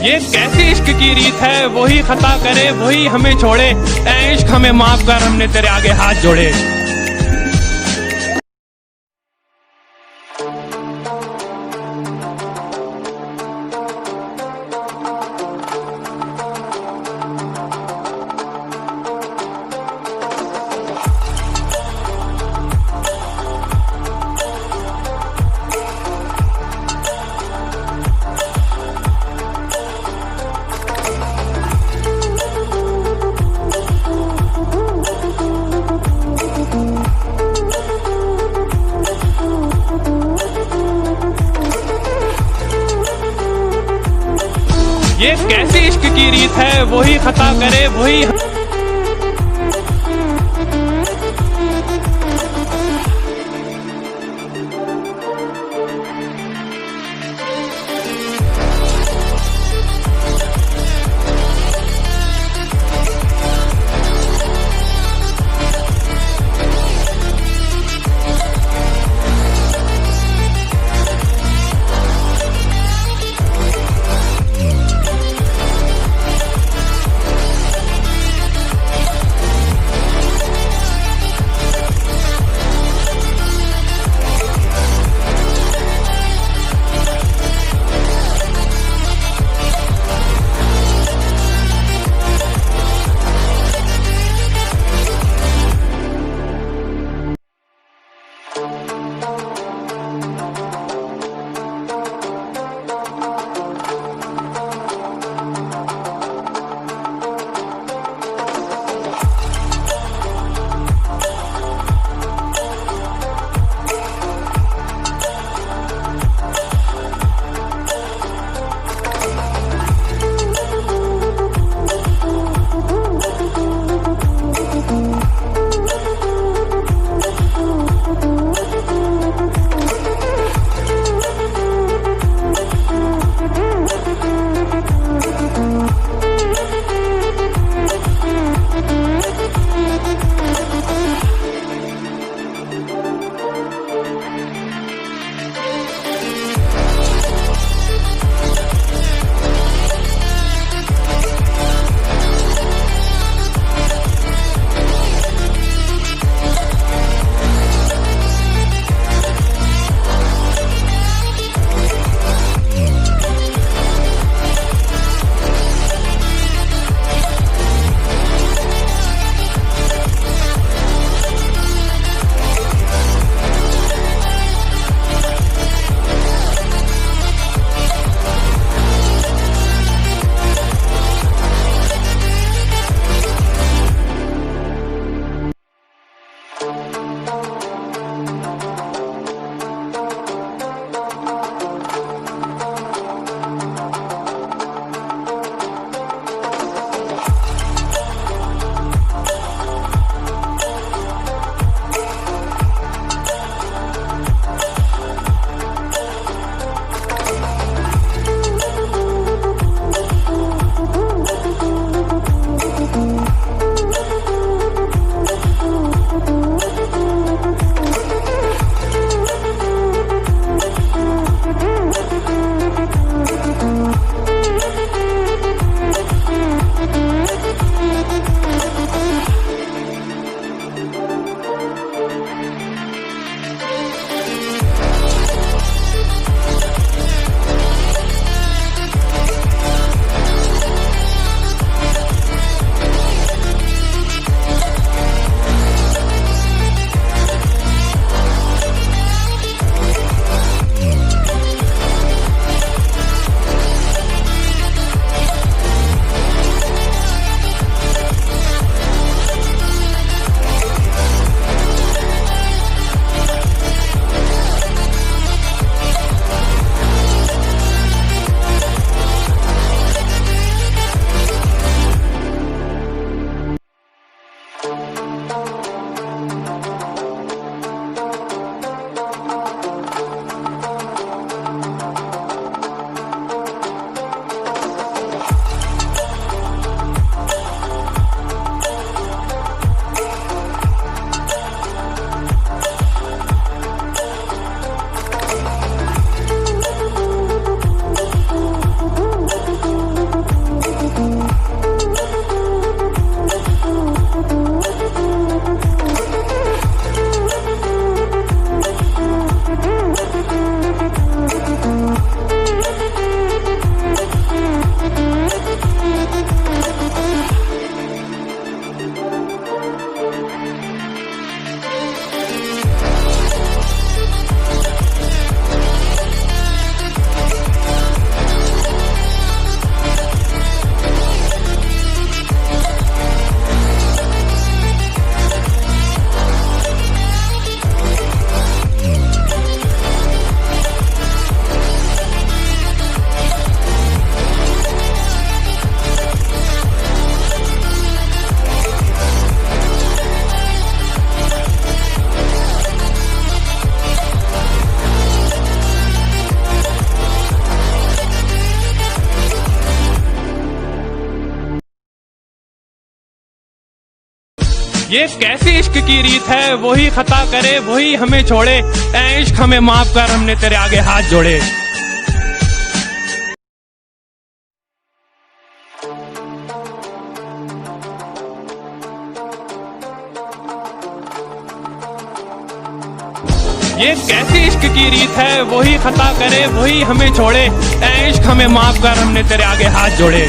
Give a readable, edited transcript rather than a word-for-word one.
ये कैसी इश्क की रीत है, वही खता करे वही हमें छोड़े। ऐ इश्क हमें माफ कर, हमने तेरे आगे हाथ जोड़े। ये कैसी इश्क की रीत है, वही खता करे वही। ये कैसी इश्क की रीत है, वही खता करे वही हमें छोड़े, ऐ इश्क हमें माफ कर हमने तेरे आगे हाथ जोड़े। ये कैसी इश्क की रीत है, वही खता करे वही हमें छोड़े, ऐ इश्क हमें माफ कर हमने तेरे आगे हाथ जोड़े।